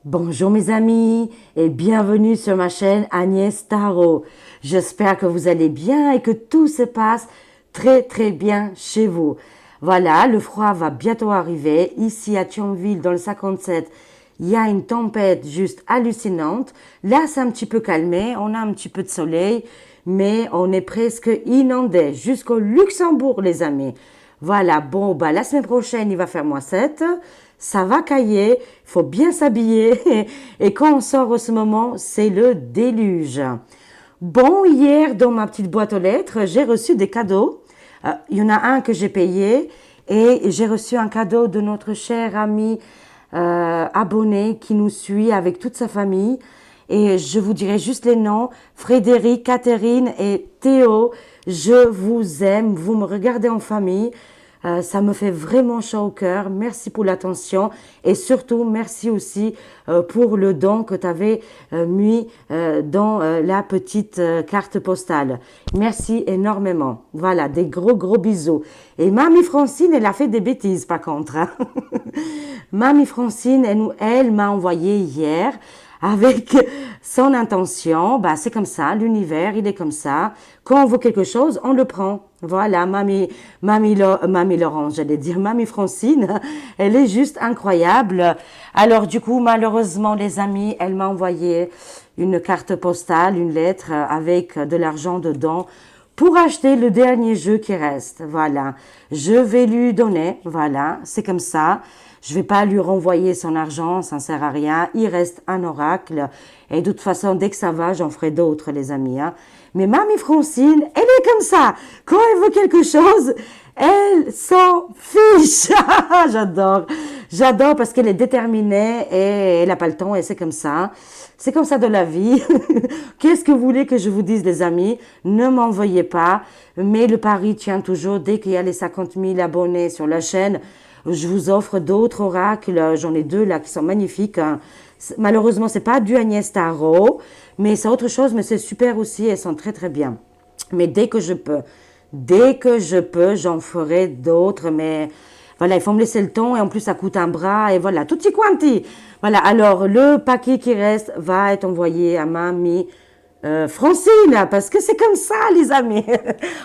Bonjour mes amis et bienvenue sur ma chaîne Agnès Tarot. J'espère que vous allez bien et que tout se passe très bien chez vous. Voilà, le froid va bientôt arriver. Ici à Thionville dans le 57, il y a une tempête juste hallucinante. Là, c'est un petit peu calmé, on a un petit peu de soleil, mais on est presque inondé jusqu'au Luxembourg les amis. Voilà, bon, bah, la semaine prochaine, il va faire -7. Ça va cailler, il faut bien s'habiller. Et quand on sort en ce moment, c'est le déluge. Bon, hier, dans ma petite boîte aux lettres, j'ai reçu des cadeaux. Il y en a un que j'ai payé et j'ai reçu un cadeau de notre cher ami abonné qui nous suit avec toute sa famille. Et je vous dirai juste les noms, Frédéric, Catherine et Théo. Je vous aime, vous me regardez en famille. Ça me fait vraiment chaud au cœur. Merci pour l'attention et surtout merci aussi pour le don que tu avais mis dans la petite carte postale. Merci énormément. Voilà, des gros bisous. Et Mamie Francine, elle a fait des bêtises par contre, hein. Mamie Francine, elle m'a envoyé hier avec son intention. Bah, c'est comme ça, l'univers, il est comme ça. Quand on veut quelque chose, on le prend. Voilà, mamie Laurence, j'allais dire mamie Francine, elle est juste incroyable. Alors du coup, malheureusement, les amis, elle m'a envoyé une carte postale, une lettre avec de l'argent dedans pour acheter le dernier jeu qui reste. Voilà, je vais lui donner, voilà, c'est comme ça. Je vais pas lui renvoyer son argent, ça ne sert à rien. Il reste un oracle. Et de toute façon, dès que ça va, j'en ferai d'autres, les amis, hein. Mais Mamie Francine, elle est comme ça. Quand elle veut quelque chose, elle s'en fiche. J'adore. J'adore parce qu'elle est déterminée et elle n'a pas le temps et c'est comme ça. C'est comme ça de la vie. Qu'est-ce que vous voulez que je vous dise, les amis? Ne m'en veuillez pas. Mais le pari tient toujours. Dès qu'il y a les 50 000 abonnés sur la chaîne, je vous offre d'autres oracles. J'en ai deux là qui sont magnifiques, hein. Malheureusement, c'est pas du Agnès Tarot, mais c'est autre chose, mais c'est super aussi. Elles sont très bien. Mais dès que je peux, j'en ferai d'autres. Mais voilà, il faut me laisser le temps et en plus ça coûte un bras et voilà, tutti quanti. Voilà, alors le paquet qui reste va être envoyé à mamie Francine, parce que c'est comme ça, les amis.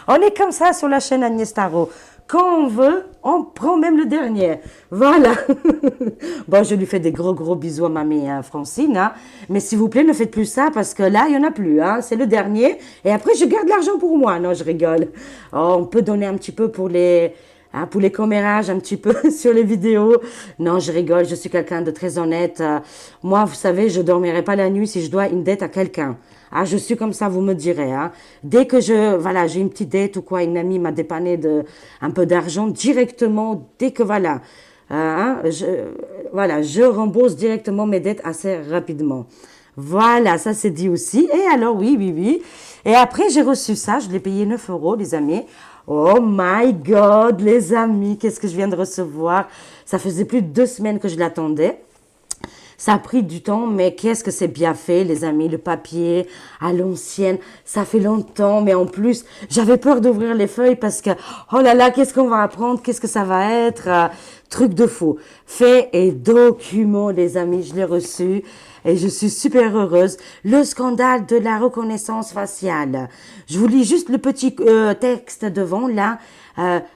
On est comme ça sur la chaîne Agnès Tarot. Quand on veut, on prend même le dernier. Voilà. Bon, je lui fais des gros bisous à mamie Francine, hein. Mais s'il vous plaît, ne faites plus ça parce que là, il n'y en a plus, hein. C'est le dernier. Et après, je garde l'argent pour moi. Non, je rigole. Oh, on peut donner un petit peu pour les commérages un petit peu sur les vidéos. Non, je rigole, je suis quelqu'un de très honnête. Moi, vous savez, je dormirai pas la nuit si je dois une dette à quelqu'un. Ah, je suis comme ça, vous me direz, hein. Dès que voilà, j'ai une petite dette ou quoi, une amie m'a dépanné un peu d'argent directement, dès que voilà, hein, voilà, je rembourse directement mes dettes assez rapidement. Voilà, ça c'est dit aussi. Et alors, oui. Et après, j'ai reçu ça, je l'ai payé 9 euros, les amis. Oh my God, les amis, qu'est-ce que je viens de recevoir? Ça faisait plus de 2 semaines que je l'attendais. Ça a pris du temps, mais qu'est-ce que c'est bien fait, les amis. Le papier à l'ancienne, ça fait longtemps, mais en plus, j'avais peur d'ouvrir les feuilles parce que, oh là là, qu'est-ce qu'on va apprendre, qu'est-ce que ça va être, truc de fou. Fait et document, les amis, je l'ai reçu et je suis super heureuse. Le scandale de la reconnaissance faciale. Je vous lis juste le petit texte devant, là.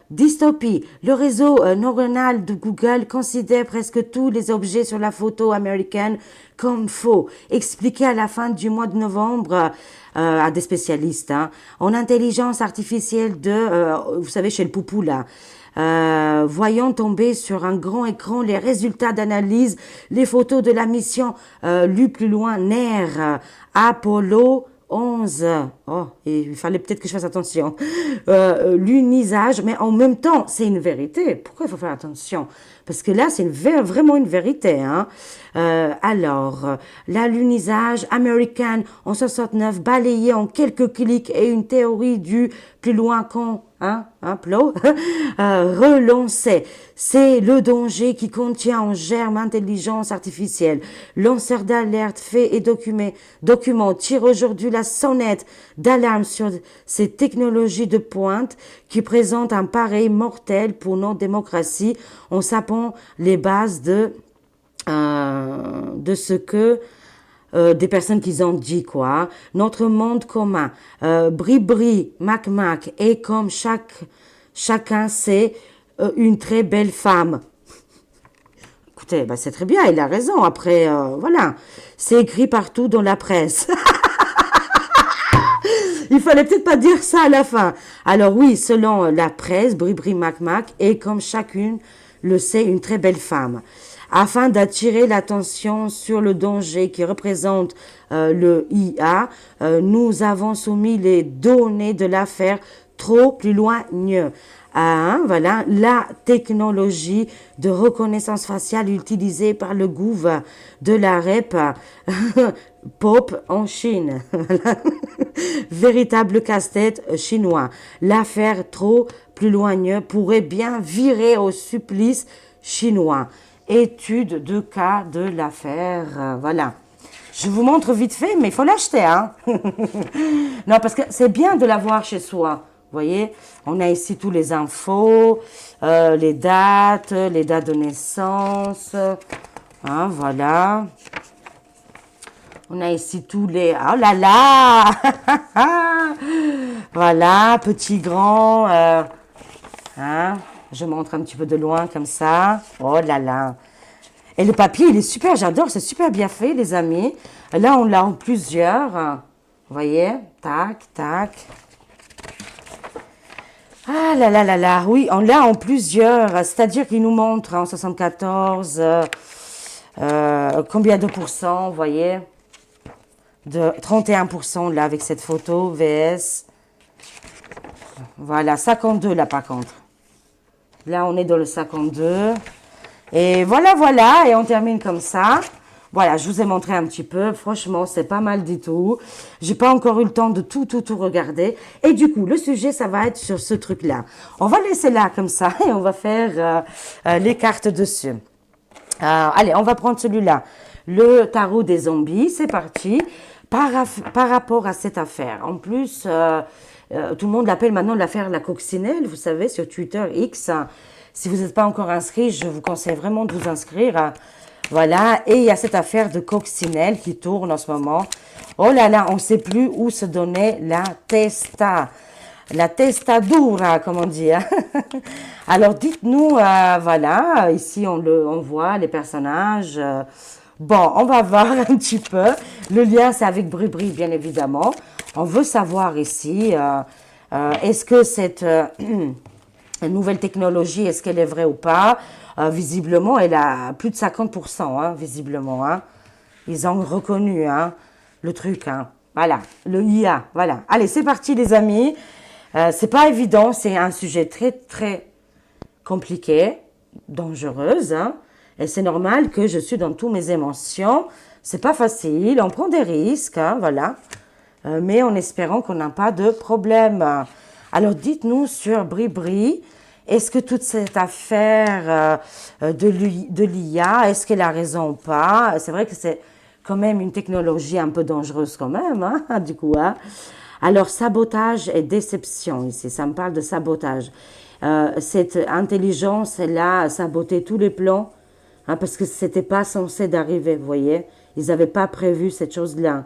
Dystopie. Le réseau neuronal de Google considère presque tous les objets sur la photo américaine comme faux. Expliqué à la fin du mois de novembre à des spécialistes, hein, en intelligence artificielle vous savez, chez le Poupou, là. Voyant tomber sur un grand écran les résultats d'analyse, les photos de la mission lue plus loin, NER, Apollo 11. Oh, et il fallait peut-être que je fasse attention. L'unisage, mais en même temps, c'est une vérité. Pourquoi il faut faire attention? Parce que là, c'est vraiment une vérité, hein. Alors, l'allunisage American en 69, balayé en quelques clics et une théorie du plus loin qu'on plot, relancé. C'est le danger qui contient en germe intelligence artificielle. Lanceur d'alerte fait et document tire aujourd'hui la sonnette d'alarme sur ces technologies de pointe qui présentent un pareil mortel pour notre démocratie en sapant les bases de ce que des personnes qui ont dit quoi. Notre monde commun, bri-bri, mac-mac, et comme chacun sait, une très belle femme. Écoutez, bah c'est très bien, il a raison. Après, voilà, c'est écrit partout dans la presse. Il fallait peut-être pas dire ça à la fin. Alors oui, selon la presse, Bribri Mac est comme chacune le sait une très belle femme. Afin d'attirer l'attention sur le danger qui représente le IA, nous avons soumis les données de l'affaire trop plus loin mieux. Voilà, la technologie de reconnaissance faciale utilisée par le gouvernement de la REP Pop en Chine. Véritable casse-tête chinois. L'affaire trop plus loin pourrait bien virer au supplice chinois. Étude de cas de l'affaire. Voilà. Je vous montre vite fait, mais il faut l'acheter, hein. Non, parce que c'est bien de l'avoir chez soi. Vous voyez, on a ici tous les infos, les dates de naissance. Hein, voilà. On a ici tous les... Oh là là. Voilà, petit, grand. Hein, je montre un petit peu de loin comme ça. Oh là là. Et le papier, il est super, j'adore, c'est super bien fait, les amis. Là, on l'a en plusieurs. Vous voyez, tac, tac. Ah là là là là, oui, on l'a en plusieurs. C'est-à-dire qu'il nous montre en 74 combien de pourcents, vous voyez, de 31% là avec cette photo, VS. Voilà, 52 là par contre. Là, on est dans le 52. Et voilà, voilà, et on termine comme ça. Voilà, je vous ai montré un petit peu. Franchement, c'est pas mal du tout. J'ai pas encore eu le temps de tout regarder. Et du coup, le sujet, ça va être sur ce truc-là. On va laisser là comme ça et on va faire les cartes dessus. Allez, on va prendre celui-là. Le tarot des zombies, c'est parti. Par rapport à cette affaire. En plus, tout le monde l'appelle maintenant l'affaire La Coccinelle, vous savez, sur Twitter X. Si vous n'êtes pas encore inscrit, je vous conseille vraiment de vous inscrire. Voilà, et il y a cette affaire de Coccinelle qui tourne en ce moment. Oh là là, on ne sait plus où se donner la testa. La testadura, comme on dit. Hein. Alors, dites-nous, voilà, ici on voit les personnages. Bon, on va voir un petit peu. Le lien, c'est avec Bribri, bien évidemment. On veut savoir ici, est-ce que cette nouvelle technologie, est-ce qu'elle est vraie ou pas? Visiblement, elle a plus de 50%, hein, visiblement. Hein. Ils ont reconnu hein, le truc. Hein. Voilà, le IA. Voilà. Allez, c'est parti, les amis. C'est pas évident, c'est un sujet très, très compliqué, dangereuse. Hein. Et c'est normal que je suis dans toutes mes émotions. C'est pas facile, on prend des risques, hein, voilà. Mais en espérant qu'on n'a pas de problème. Alors, dites-nous sur Bribri. Est-ce que toute cette affaire de l'IA, est-ce qu'elle a raison ou pas? C'est vrai que c'est quand même une technologie un peu dangereuse quand même, hein, du coup. Hein. Alors, sabotage et déception ici, ça me parle de sabotage. Cette intelligence, elle a saboté tous les plans, hein, parce que c'était pas censé d'arriver, vous voyez. Ils n'avaient pas prévu cette chose-là.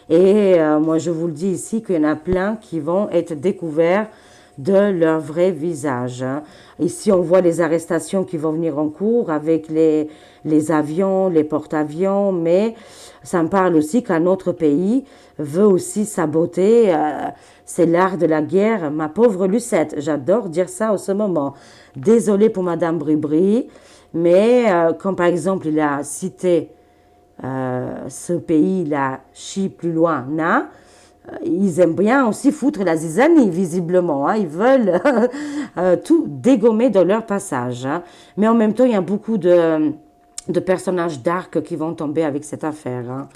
Et moi, je vous le dis ici qu'il y en a plein qui vont être découverts de leur vrai visage. Hein. Ici, on voit les arrestations qui vont venir en cours avec les avions, les porte-avions, mais ça me parle aussi qu'un autre pays veut aussi saboter. C'est l'art de la guerre, ma pauvre Lucette. J'adore dire ça en ce moment. Désolée pour Madame Bribri, mais comme par exemple il a cité ce pays, la Chine plus loin, na, ils aiment bien aussi foutre la zizanie, visiblement. Hein. Ils veulent tout dégommer dans leur passage. Hein. Mais en même temps, il y a beaucoup de personnages dark qui vont tomber avec cette affaire. Hein.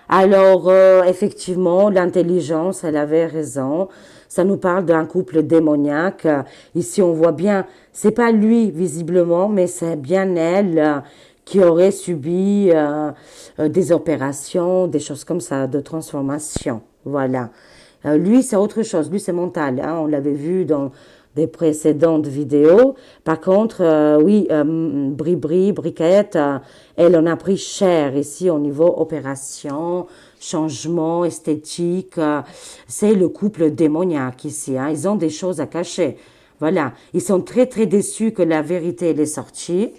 Alors, effectivement, l'intelligence, elle avait raison. Ça nous parle d'un couple démoniaque. Ici, on voit bien, c'est pas lui, visiblement, mais c'est bien elle qui aurait subi des opérations, des choses comme ça, de transformation. Voilà. Lui, c'est autre chose. Lui, c'est mental. Hein. On l'avait vu dans des précédentes vidéos. Par contre, oui, Briquette, elle en a pris cher ici au niveau opération, changement esthétique. C'est le couple démoniaque ici, hein. Ils ont des choses à cacher. Voilà, ils sont très très déçus que la vérité elle est sortie.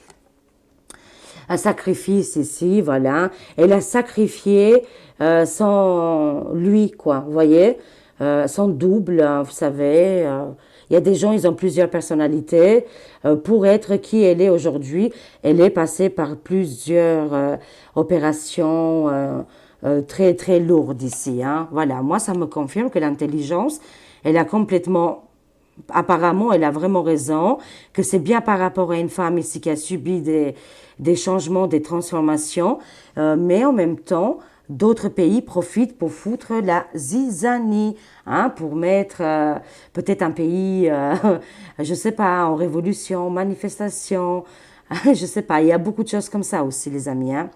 Un sacrifice ici, voilà. Elle a sacrifié lui, quoi, vous voyez, son double, vous savez. Il y a des gens, ils ont plusieurs personnalités. Pour être qui elle est aujourd'hui, elle est passée par plusieurs opérations très très lourdes ici, hein. Voilà, moi ça me confirme que l'intelligence, elle a complètement apparemment, elle a vraiment raison, que c'est bien par rapport à une femme ici qui a subi des changements, des transformations, mais en même temps, d'autres pays profitent pour foutre la zizanie, hein, pour mettre peut-être un pays, je sais pas, en révolution, manifestation, je sais pas, il y a beaucoup de choses comme ça aussi, les amis, hein.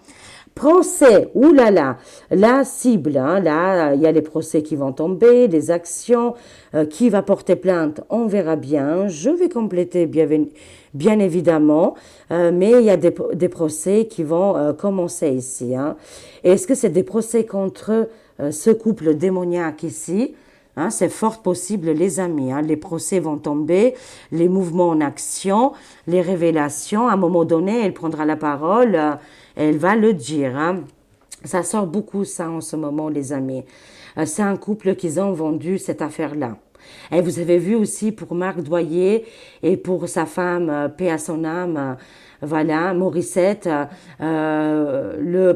Procès, oulala, la cible, hein, là, il y a les procès qui vont tomber, les actions, qui va porter plainte, on verra bien. Je vais compléter bien évidemment, mais il y a des procès qui vont commencer ici, hein. Est-ce que c'est des procès contre ce couple démoniaque ici? Hein, c'est fort possible, les amis, hein. Les procès vont tomber, les mouvements en action, les révélations. À un moment donné, elle prendra la parole, elle va le dire, hein. Ça sort beaucoup, ça, en ce moment, les amis. C'est un couple qu'ils ont vendu cette affaire-là. Et vous avez vu aussi pour Marc Doyer et pour sa femme, paix à son âme, voilà, Morissette, celui-là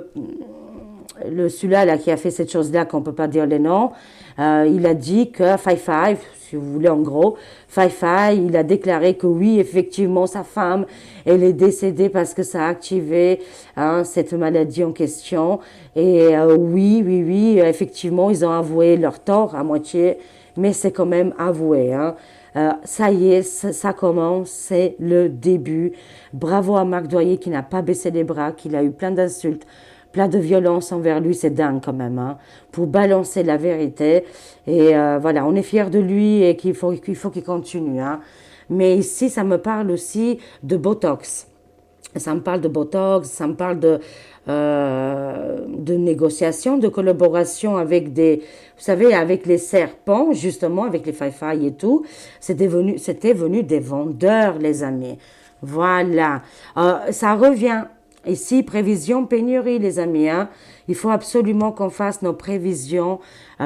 là, qui a fait cette chose-là, qu'on ne peut pas dire les noms, il a dit que Five, si vous voulez en gros, Five, il a déclaré que oui, effectivement, sa femme, elle est décédée parce que ça a activé, hein, cette maladie en question. Et oui, effectivement, ils ont avoué leur tort à moitié, mais c'est quand même avoué, hein. Ça y est, ça commence, c'est le début. Bravo à Marc Doyer qui n'a pas baissé les bras, qu'il a eu plein d'insultes, plein de violence envers lui, c'est dingue quand même, hein, pour balancer la vérité. Et voilà, on est fiers de lui et qu'il continue, hein. Mais ici, ça me parle aussi de Botox. Ça me parle de Botox, ça me parle de négociation, de collaboration avec vous savez, avec les serpents, justement, avec les failles et tout. C'était venu des vendeurs, les amis. Voilà. Ça revient. Ici, prévision, pénurie, les amis, hein. Il faut absolument qu'on fasse nos prévisions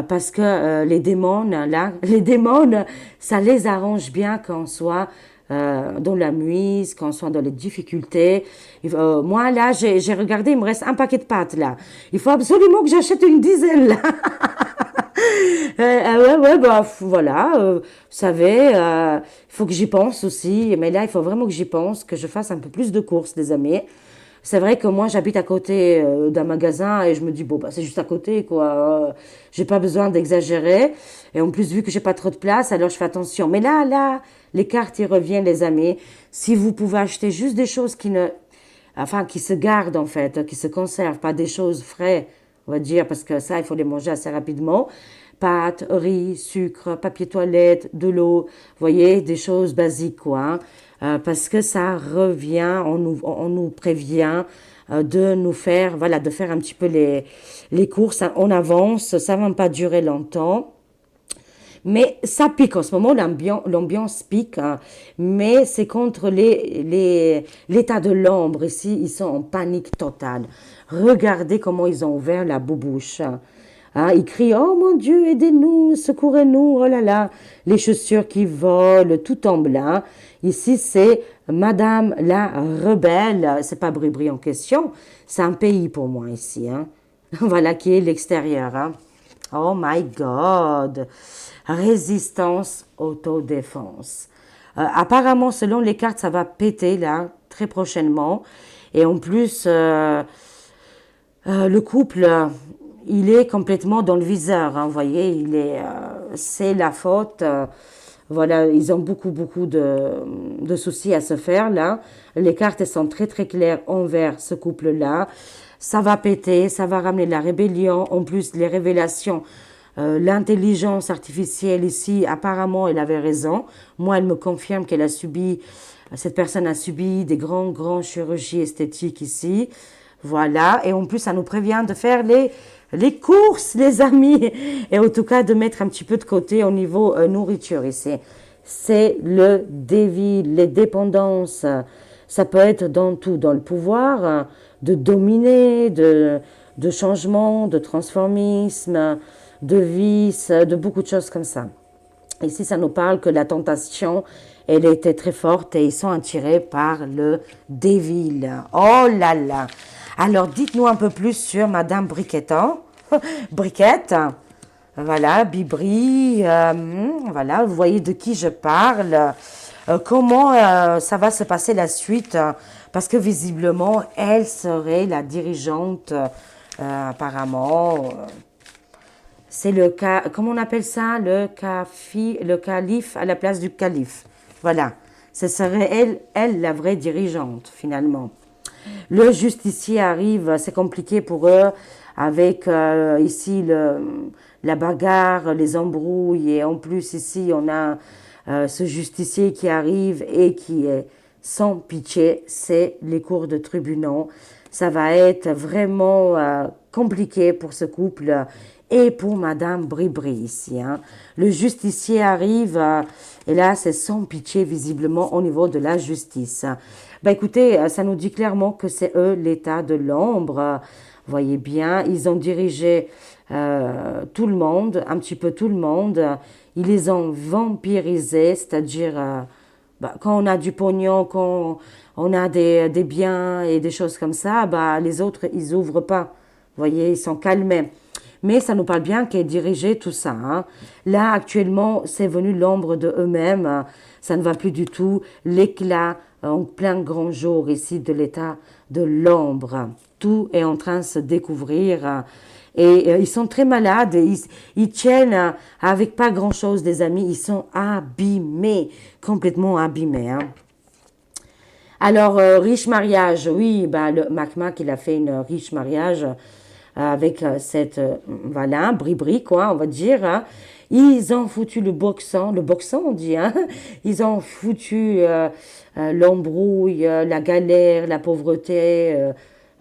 parce que les démons, là, les démons, ça les arrange bien qu'on soit dans la nuit, qu'on soit dans les difficultés. Moi, là, j'ai regardé, il me reste un paquet de pâtes, là. Il faut absolument que j'achète une dizaine, là. Ouais, bah, voilà, vous savez, il faut que j'y pense aussi. Mais là, il faut vraiment que j'y pense, que je fasse un peu plus de courses, les amis. C'est vrai que moi, j'habite à côté d'un magasin et je me dis, bon, bah, c'est juste à côté, quoi. J'ai pas besoin d'exagérer. Et en plus, vu que j'ai pas trop de place, alors je fais attention. Mais là, les cartes, y reviennent, les amis. Si vous pouvez acheter juste des choses qui se gardent, en fait, qui se conservent, pas des choses frais, on va dire, parce que ça, il faut les manger assez rapidement. Pâtes, riz, sucre, papier toilette, de l'eau, vous voyez, des choses basiques, quoi, hein. Parce que ça revient, on nous prévient de nous faire, voilà, de faire un petit peu les courses en avance. Ça va pas durer longtemps. Mais ça pique en ce moment, l'ambiance pique, hein. Mais c'est contre l'état de l'ombre ici, ils sont en panique totale. Regardez comment ils ont ouvert la boubouche, hein. Hein, ils crient, oh mon Dieu, aidez-nous, secourez-nous, oh là là, les chaussures qui volent, tout tombe là. Ici, c'est Madame la rebelle, c'est pas Bribri en question, c'est un pays pour moi ici, hein. Voilà qui est l'extérieur, hein. Oh my God. Résistance, autodéfense. Apparemment, selon les cartes, ça va péter là, très prochainement. Et en plus, le couple, il est complètement dans le viseur, hein, vous voyez, c'est la faute. Voilà, ils ont beaucoup de soucis à se faire là. Les cartes elles sont très très claires envers ce couple-là. Ça va péter, ça va ramener de la rébellion. En plus, les révélations L'intelligence artificielle ici, apparemment, elle avait raison. Moi, elle me confirme qu'elle a subi, cette personne a subi des grands chirurgies esthétiques ici. Voilà. Et en plus, ça nous prévient de faire les courses, les amis. Et en tout cas, de mettre un petit peu de côté au niveau nourriture ici. C'est le dévi, les dépendances. Ça peut être dans tout, dans le pouvoir, de dominer, de changement, de transformisme, de vice, de beaucoup de choses comme ça. Ici, ça nous parle que la tentation, elle était très forte et ils sont attirés par le dévil. Oh là là! Alors, dites-nous un peu plus sur Madame Briquetton. Briquette. Voilà, Bibri. Voilà, vous voyez de qui je parle. Comment ça va se passer la suite? Parce que visiblement, elle serait la dirigeante, apparemment. C'est le cas, comment on appelle ça? Le calife à la place du calife. Voilà. Ce serait elle la vraie dirigeante, finalement. Le justicier arrive, c'est compliqué pour eux, avec ici la bagarre, les embrouilles, et en plus ici on a ce justicier qui arrive et qui est sans pitié, c'est les cours de tribunaux. Ça va être vraiment compliqué pour ce couple et pour Madame Bribri ici. Hein. Le justicier arrive et là c'est sans pitié visiblement au niveau de la justice. Ben écoutez, ça nous dit clairement que c'est eux l'état de l'ombre. Voyez bien, ils ont dirigé tout le monde, un petit peu tout le monde. Ils les ont vampirisés, c'est-à-dire quand on a du pognon, quand on a des biens et des choses comme ça, bah, les autres, ils ouvrent pas. Vous voyez, ils sont calmés. Mais ça nous parle bien qu'est dirigé tout ça. Hein. Là, actuellement, c'est venu l'ombre de eux-mêmes. Ça ne va plus du tout. L'éclat en plein grand jour ici de l'état de l'ombre. Tout est en train de se découvrir. Et ils sont très malades. Ils tiennent avec pas grand-chose, des amis. Ils sont abîmés, complètement abîmés. Hein. Alors, riche mariage, oui, bah, le Mac il a fait une riche mariage avec cette, voilà, bri-bri, quoi, on va dire. Hein. Ils ont foutu le boxon on dit, hein. Ils ont foutu l'embrouille, la galère, la pauvreté,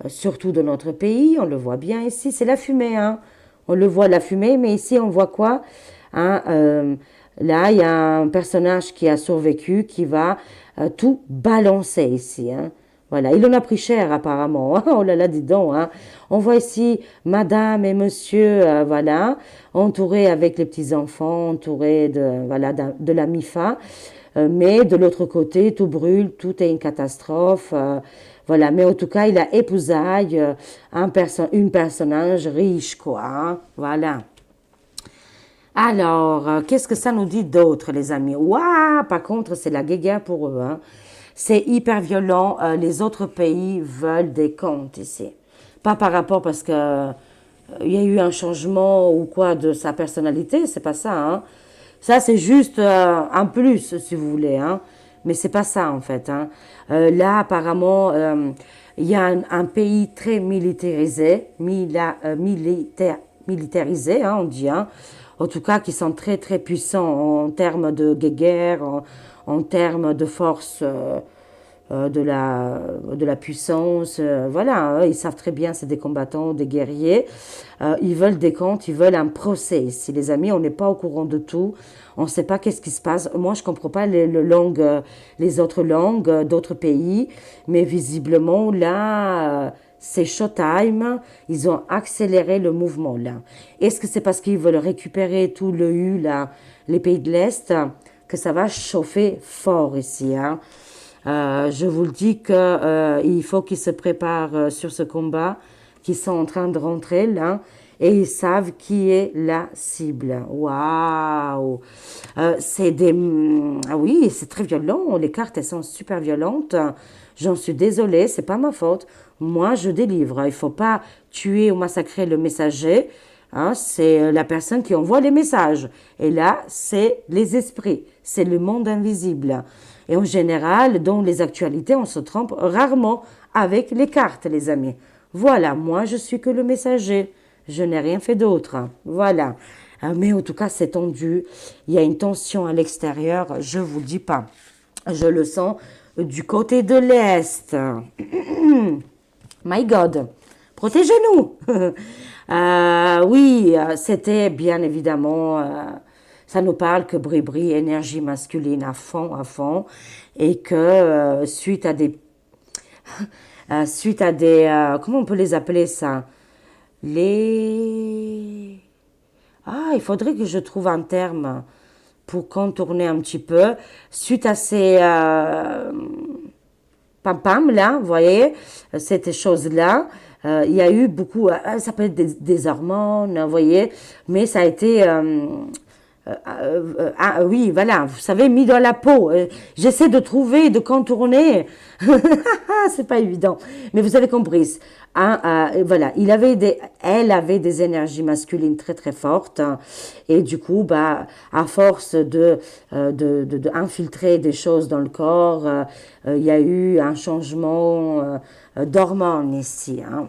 surtout de notre pays. On le voit bien ici, c'est la fumée, hein. On le voit, la fumée, mais ici, on voit quoi? Hein, là, il y a un personnage qui a survécu, qui va tout balancer ici, hein. Voilà, il en a pris cher apparemment. Oh là là, dis donc. Hein. On voit ici Madame et Monsieur, voilà, entourés avec les petits enfants, entourés de voilà de la MIFA. Mais de l'autre côté, tout brûle, tout est une catastrophe. Voilà, mais en tout cas, il a épousaille une personnage riche, quoi. Hein. Voilà. Alors, qu'est-ce que ça nous dit d'autre, les amis? Waouh, par contre, c'est la guéguerre pour eux. Hein. C'est hyper violent. Les autres pays veulent des comptes ici. Pas par rapport parce que il y a eu un changement ou quoi de sa personnalité, c'est pas ça. Hein. Ça, c'est juste un plus, si vous voulez. Hein. Mais c'est pas ça, en fait. Hein. Là, apparemment, il y a un pays très militarisé, militarisé, hein, on dit. Hein. En tout cas, qui sont très puissants en termes de guerre, en termes de force de la puissance. Voilà, hein, ils savent très bien, c'est des combattants, des guerriers. Ils veulent des comptes, ils veulent un procès. Ici, les amis, on n'est pas au courant de tout. On ne sait pas qu'est-ce qui se passe. Moi, je ne comprends pas les autres langues d'autres pays. Mais visiblement, là, c'est showtime. Ils ont accéléré le mouvement, là. Est-ce que c'est parce qu'ils veulent récupérer tout le là, les pays de l'Est, que ça va chauffer fort ici, hein? Je vous le dis que il faut qu'ils se préparent sur ce combat, qu'ils sont en train de rentrer là, et ils savent qui est la cible. Waouh! Ah oui, c'est très violent. Les cartes, elles sont super violentes. J'en suis désolée, c'est pas ma faute. Moi, je délivre. Il faut pas tuer ou massacrer le messager. Hein, c'est la personne qui envoie les messages. Et là, c'est les esprits. C'est le monde invisible. Et en général, dans les actualités, on se trompe rarement avec les cartes, les amis. Voilà, moi, je suis que le messager. Je n'ai rien fait d'autre. Voilà. Mais en tout cas, c'est tendu. Il y a une tension à l'extérieur, je vous dis pas. Je le sens du côté de l'Est. My God, protégez-nous. Oui, c'était bien évidemment, ça nous parle que Bribri, énergie masculine à fond, et que suite à des, comment on peut les appeler ça? Les, il faudrait que je trouve un terme pour contourner un petit peu. Suite à ces pam-pam, là, vous voyez, cette chose-là, il y a eu beaucoup, ça peut être des hormones, vous voyez, mais ça a été oui, voilà, vous savez, mis dans la peau. J'essaie de trouver, de contourner. C'est pas évident. Mais vous avez compris. Hein, voilà, elle avait des énergies masculines très très fortes. Hein, et du coup, bah, à force de infiltrer des choses dans le corps, il y a eu un changement d'hormones ici. Hein.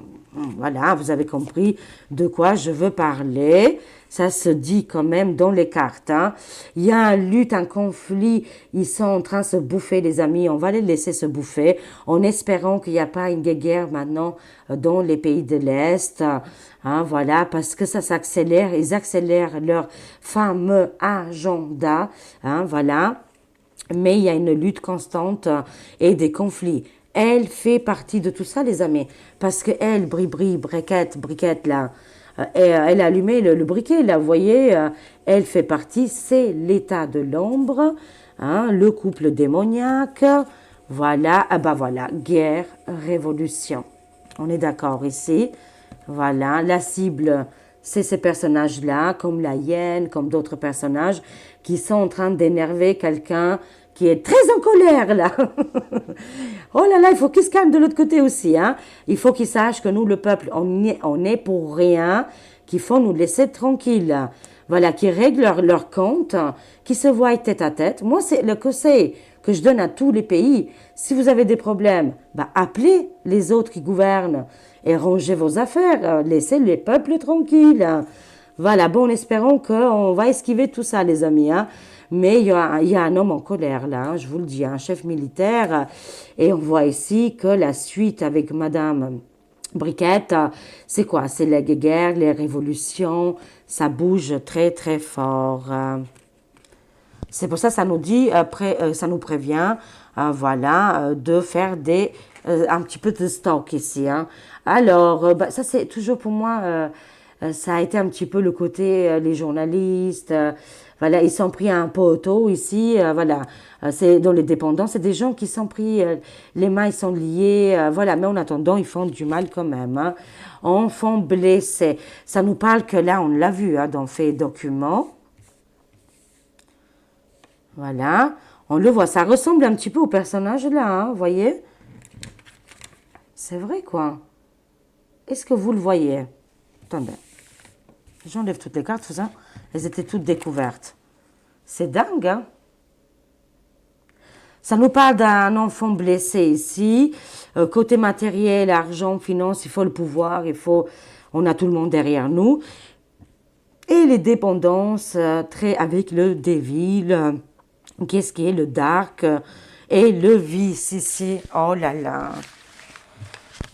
Voilà, vous avez compris de quoi je veux parler. Ça se dit quand même dans les cartes. Hein. Il y a une lutte, un conflit. Ils sont en train de se bouffer, les amis. On va les laisser se bouffer en espérant qu'il n'y a pas une guerre maintenant dans les pays de l'Est. Hein, voilà, parce que ça s'accélère. Ils accélèrent leur fameux agenda. Hein, voilà. Mais il y a une lutte constante et des conflits. Elle fait partie de tout ça, les amis. Parce que elle, briquette, là, elle a allumé le briquet, là, vous voyez, elle fait partie, c'est l'état de l'ombre, hein, le couple démoniaque, voilà, ah bah voilà, guerre, révolution. On est d'accord ici, voilà, la cible, c'est ces personnages-là, comme la hyène, comme d'autres personnages, qui sont en train d'énerver quelqu'un qui est très en colère, là. Oh là là, il faut qu'ils se calment de l'autre côté aussi. Hein. Il faut qu'ils sachent que nous, le peuple, on est pour rien, qu'il faut nous laisser tranquilles. Voilà, qui règlent leur compte, qui se voient tête à tête. Moi, c'est le conseil que je donne à tous les pays. Si vous avez des problèmes, bah, appelez les autres qui gouvernent et rangez vos affaires. Laissez les peuples tranquilles. Voilà, bon, en espérant qu'on va esquiver tout ça, les amis. Hein. Mais il y a un homme en colère là, hein, je vous le dis, un chef militaire. Et on voit ici que la suite avec Madame Briquette, c'est quoi? C'est les guerres, les révolutions, ça bouge très très fort. C'est pour ça ça nous dit, ça nous prévient, voilà, de faire un petit peu de stock ici. Hein. Alors, bah, ça c'est toujours pour moi, ça a été un petit peu le côté, les journalistes. Voilà, ils sont pris à un poteau ici, voilà. C'est dans les dépendants, c'est des gens qui sont pris, les mains ils sont liées, voilà. Mais en attendant, ils font du mal quand même. Hein. Enfants blessés, ça nous parle que là, on l'a vu hein, dans Faits et Documents. Voilà, on le voit, ça ressemble un petit peu au personnage là, hein, vous voyez? C'est vrai quoi. Est-ce que vous le voyez? Attendez, j'enlève toutes les cartes, tout ça. Elles étaient toutes découvertes. C'est dingue, hein? Ça nous parle d'un enfant blessé ici. Côté matériel, argent, finance, il faut le pouvoir, on a tout le monde derrière nous. Et les dépendances, avec le devil, qu'est-ce qui est le dark, et le vice ici. Oh là là.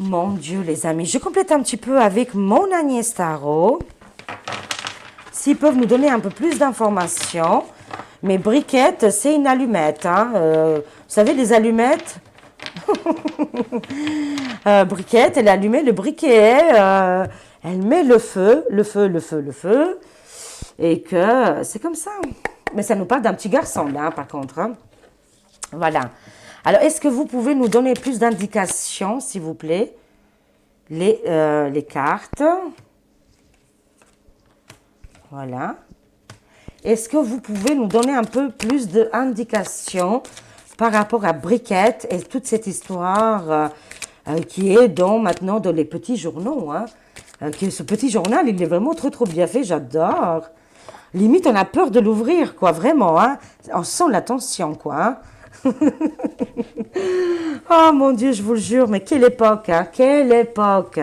Mon Dieu, les amis. Je complète un petit peu avec mon Agnès Tarot. S'ils peuvent nous donner un peu plus d'informations. Mais briquette, c'est une allumette. Hein. Vous savez, les allumettes. Briquette, elle allumait le briquet. Elle met le feu. Et que c'est comme ça. Mais ça nous parle d'un petit garçon, là, par contre. Hein. Voilà. Alors, est-ce que vous pouvez nous donner plus d'indications, s'il vous plaît? Les cartes. Voilà. Est-ce que vous pouvez nous donner un peu plus d'indications par rapport à Briquette et toute cette histoire qui est maintenant dans les petits journaux. Hein. Ce petit journal, il est vraiment trop bien fait, j'adore. Limite, on a peur de l'ouvrir, quoi, vraiment. Hein. On sent la tension, quoi. Hein. Oh mon Dieu, je vous le jure, mais quelle époque, hein, quelle époque.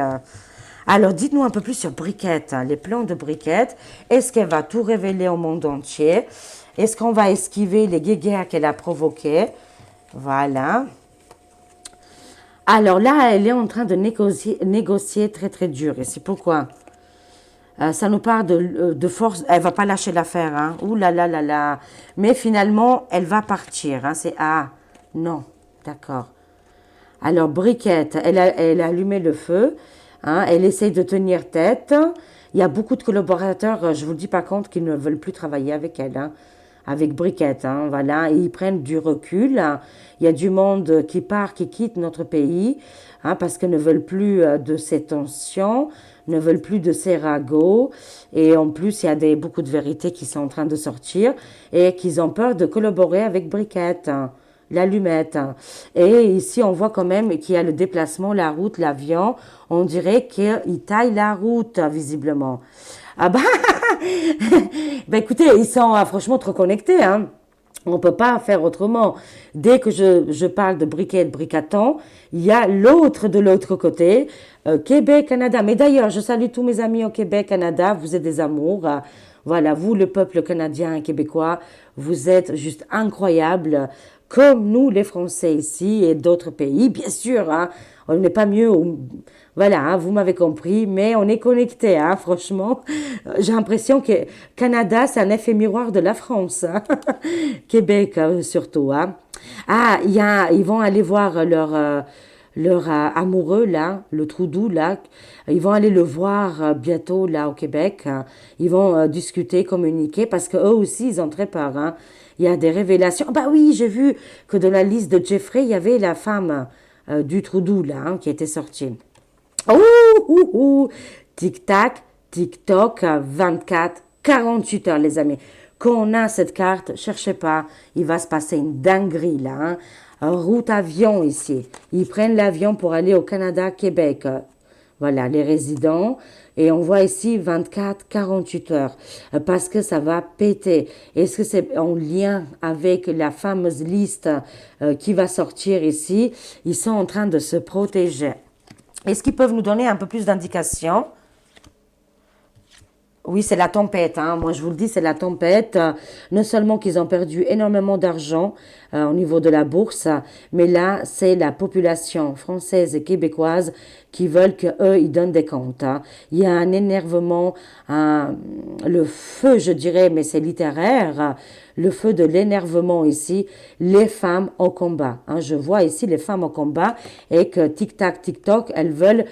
Alors, dites-nous un peu plus sur Briquette, hein, les plans de Briquette. Est-ce qu'elle va tout révéler au monde entier? Est-ce qu'on va esquiver les guéguerres qu'elle a provoquées? Voilà. Alors là, elle est en train de négocier très très dur. Et c'est pourquoi ça nous parle de force. Elle va pas lâcher l'affaire. Hein. Ouh là là là là. Mais finalement, elle va partir. Hein. C'est ah non, d'accord. Alors Briquette, elle a allumé le feu. Hein. Elle essaye de tenir tête. Il y a beaucoup de collaborateurs. Je vous le dis par contre qu'ils ne veulent plus travailler avec elle. Hein. Avec Briquette, hein, voilà, et ils prennent du recul. Hein. Il y a du monde qui part, qui quitte notre pays, hein, parce qu'ils ne veulent plus de ces tensions, ne veulent plus de ces ragots, et en plus, il y a beaucoup de vérités qui sont en train de sortir, et qu'ils ont peur de collaborer avec Briquette. Hein, l'allumette. Hein. Et ici, on voit quand même qu'il y a le déplacement, la route, l'avion. On dirait qu'il taille la route, visiblement. Ah bah, bah écoutez, ils sont franchement trop connectés, hein. On ne peut pas faire autrement. Dès que je parle de briquette, bricaton, il y a l'autre de l'autre côté, Québec, Canada. Mais d'ailleurs, je salue tous mes amis au Québec, Canada. Vous êtes des amours. Voilà, vous, le peuple canadien et québécois, vous êtes juste incroyables. Comme nous, les Français ici et d'autres pays, bien sûr, hein, on n'est pas mieux. Voilà, hein, vous m'avez compris, mais on est connectés, hein, franchement. J'ai l'impression que Canada, c'est un effet miroir de la France. Hein. Québec, surtout. Hein. Ah, ils vont aller voir leur amoureux, là, le trou doux, là. Ils vont aller le voir bientôt, là, au Québec. Hein. Ils vont discuter, communiquer, parce qu'eux aussi, ils ont très peur. Hein. Il y a des révélations. Bah oui, j'ai vu que dans la liste de Jeffrey, il y avait la femme du trou doux, là, hein, qui était sortie. Tic-tac, tic-toc, 24, 48 heures, les amis. Quand on a cette carte, cherchez pas, il va se passer une dinguerie là. Hein. Route avion ici. Ils prennent l'avion pour aller au Canada, Québec. Voilà, les résidents. Et on voit ici 24, 48 heures. Parce que ça va péter. Est-ce que c'est en lien avec la fameuse liste qui va sortir ici? Ils sont en train de se protéger. Est-ce qu'ils peuvent nous donner un peu plus d'indications? Oui, c'est la tempête. Hein. Moi, je vous le dis, c'est la tempête. Non seulement qu'ils ont perdu énormément d'argent au niveau de la bourse, mais là, c'est la population française et québécoise qui veulent qu'eux, ils donnent des comptes. Hein. Il y a un énervement, le feu, je dirais, mais c'est littéraire, le feu de l'énervement ici, les femmes au combat. Hein. Je vois ici les femmes au combat et que tic-tac, tic-toc, elles veulent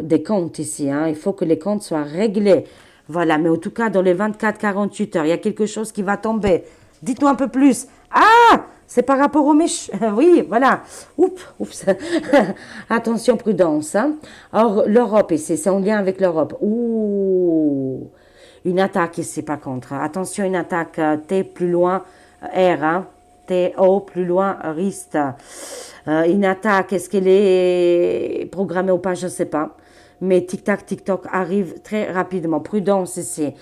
des comptes ici. Hein. Il faut que les comptes soient réglés. Voilà, mais en tout cas, dans les 24-48 heures, il y a quelque chose qui va tomber. Dites-nous un peu plus. Ah, c'est par rapport aux mèches. Oui, voilà. Oups. Attention, prudence. Hein. Or, l'Europe ici, c'est en lien avec l'Europe. Ouh, une attaque ici, par contre. Attention, une attaque T plus loin, R. Hein. T-O plus loin, Rist. Une attaque, est-ce qu'elle est programmée ou pas, je ne sais pas. Mais tic-tac, tic-toc arrive très rapidement. Prudence ici.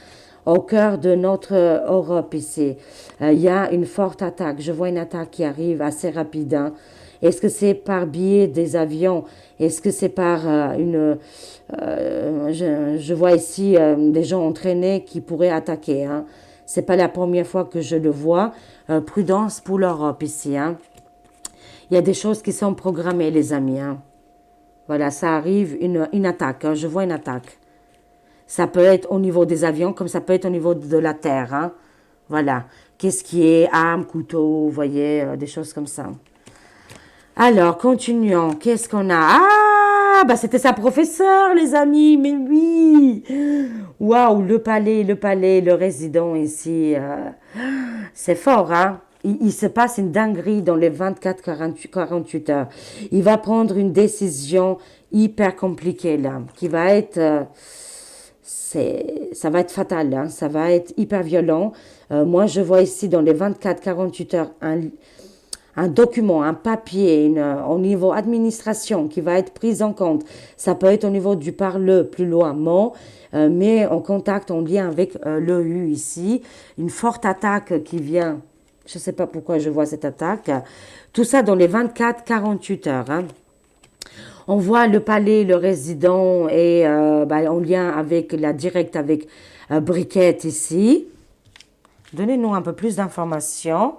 Au cœur de notre Europe ici, il y a une forte attaque. Je vois une attaque qui arrive assez rapide. Hein. Est-ce que c'est par biais des avions? Est-ce que c'est par je vois ici des gens entraînés qui pourraient attaquer. Hein. C'est pas la première fois que je le vois. Prudence pour l'Europe ici. Hein. Il y a des choses qui sont programmées, les amis. Hein. Voilà, ça arrive, une attaque. Hein. Je vois une attaque. Ça peut être au niveau des avions, comme ça peut être au niveau de la terre. Hein. Voilà. Qu'est-ce qui est armes, couteaux, vous voyez, des choses comme ça. Alors, continuons. Qu'est-ce qu'on a? Ah, bah c'était sa professeure, les amis, mais oui. Waouh, le palais, le résident ici. C'est fort, hein? Il se passe une dinguerie dans les 24-48 heures. Il va prendre une décision hyper compliquée, là, qui va être... ça va être fatal, hein, ça va être hyper violent. Moi, je vois ici dans les 24-48 heures un document, un papier au niveau administration qui va être pris en compte. Ça peut être au niveau du parle plus loin, mot, mais en contact, en lien avec l'EU ici. Une forte attaque qui vient, je ne sais pas pourquoi je vois cette attaque. Tout ça dans les 24-48 heures. Hein. On voit le palais, le résident et en lien avec direct avec Briquette ici. Donnez-nous un peu plus d'informations.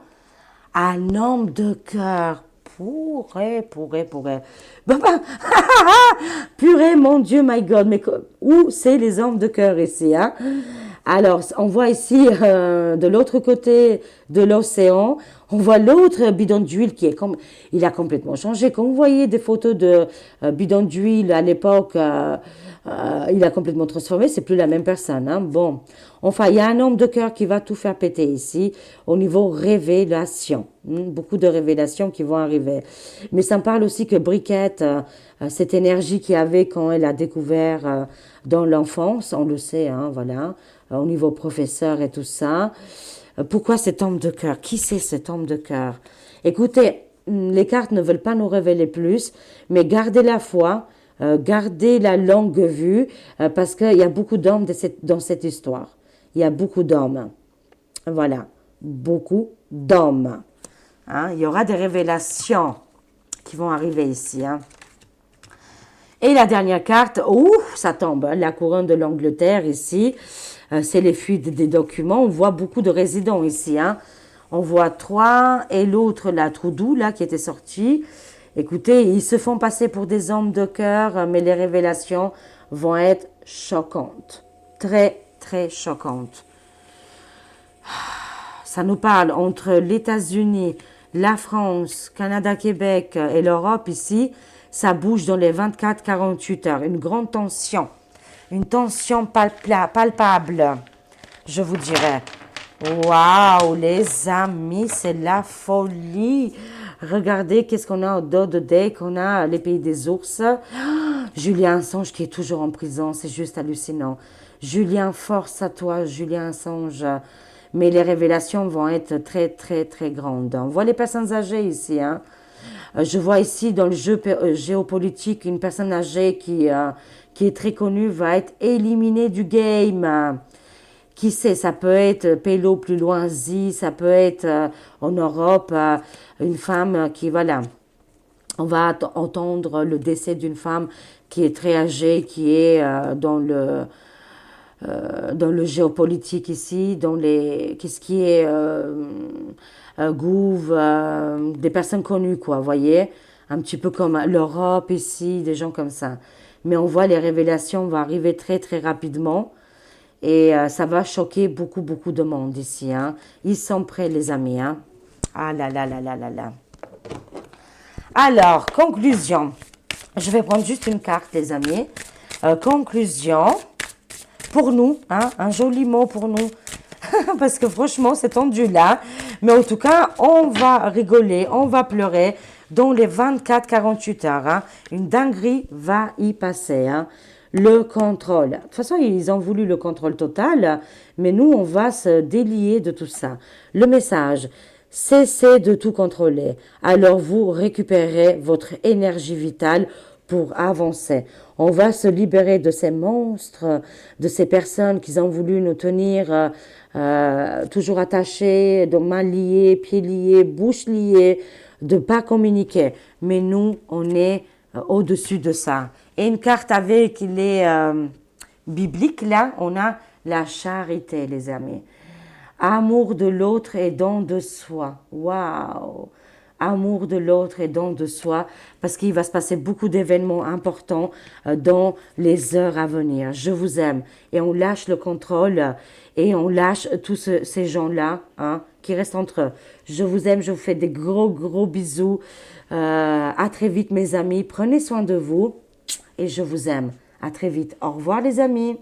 Un homme de cœur. Pourrait. Purée, mon Dieu, my God. Mais où c'est les hommes de cœur ici, hein? Alors, on voit ici, de l'autre côté de l'océan, on voit l'autre bidon d'huile qui est comme, il a complètement changé. Quand vous voyez des photos de bidon d'huile à l'époque, il a complètement transformé, c'est plus la même personne, hein. Bon, enfin, il y a un homme de cœur qui va tout faire péter ici, au niveau révélation. Beaucoup de révélations qui vont arriver. Mais ça me parle aussi que Briquette, cette énergie qu'il y avait quand elle a découvert dans l'enfance, on le sait, hein, voilà, au niveau professeur et tout ça. Pourquoi cet homme de cœur? Qui c'est cet homme de cœur? Écoutez, les cartes ne veulent pas nous révéler plus, mais gardez la foi, gardez la longue vue, parce qu'il y a beaucoup d'hommes dans cette histoire. Il y a beaucoup d'hommes. Voilà, beaucoup d'hommes. Hein? Il y aura des révélations qui vont arriver ici. Hein? Et la dernière carte, ça tombe, hein, la couronne de l'Angleterre ici. C'est les fuites des documents. On voit beaucoup de résidents ici. Hein. On voit 3 et l'autre, la Troudou, là, qui était sortie. Écoutez, ils se font passer pour des hommes de cœur, mais les révélations vont être choquantes. Très, très choquantes. Ça nous parle entre les États-Unis, la France, Canada, Québec et l'Europe ici. Ça bouge dans les 24-48 heures. Une grande tension. Une tension palpable, je vous dirais. Waouh, les amis, c'est la folie. Regardez qu'est-ce qu'on a au dos de deck. On a les pays des ours. Julien Assange qui est toujours en prison. C'est juste hallucinant. Julien, force à toi, Julien Assange. Mais les révélations vont être très, très, très grandes. On voit les personnes âgées ici. Hein. Je vois ici dans le jeu géopolitique une personne âgée qui est très connue va être éliminée du game. Qui sait, ça peut être Pélo plus loin, ça peut être en Europe une femme qui, voilà, on va entendre le décès d'une femme qui est très âgée, qui est dans le géopolitique ici, dans qu'est-ce qui est des personnes connues, quoi, vous voyez, un petit peu comme l'Europe ici, des gens comme ça. Mais on voit les révélations vont arriver très très rapidement et ça va choquer beaucoup beaucoup de monde ici. Hein. Ils sont prêts les amis. Hein. Ah là là là là là là. Alors, conclusion. Je vais prendre juste une carte les amis. Conclusion. Pour nous, hein, un joli mot pour nous. Parce que franchement, c'est tendu là. Mais en tout cas, on va rigoler, on va pleurer dans les 24-48 heures. Hein. Une dinguerie va y passer. Hein. Le contrôle. De toute façon, ils ont voulu le contrôle total. Mais nous, on va se délier de tout ça. Le message. Cessez de tout contrôler. Alors vous récupérez votre énergie vitale pour avancer. On va se libérer de ces monstres, de ces personnes qui ont voulu nous tenir toujours attachés, de mains liées, pieds liés, bouche liée, de ne pas communiquer. Mais nous, on est au-dessus de ça. Et une carte avec les bibliques, là, on a la charité, les amis. Amour de l'autre et don de soi. Waouh! Amour de l'autre et don de soi, parce qu'il va se passer beaucoup d'événements importants dans les heures à venir. Je vous aime. Et on lâche le contrôle et on lâche tous ces gens-là hein, qui restent entre eux. Je vous aime, je vous fais des gros, gros bisous. À très vite, mes amis. Prenez soin de vous et je vous aime. À très vite. Au revoir, les amis.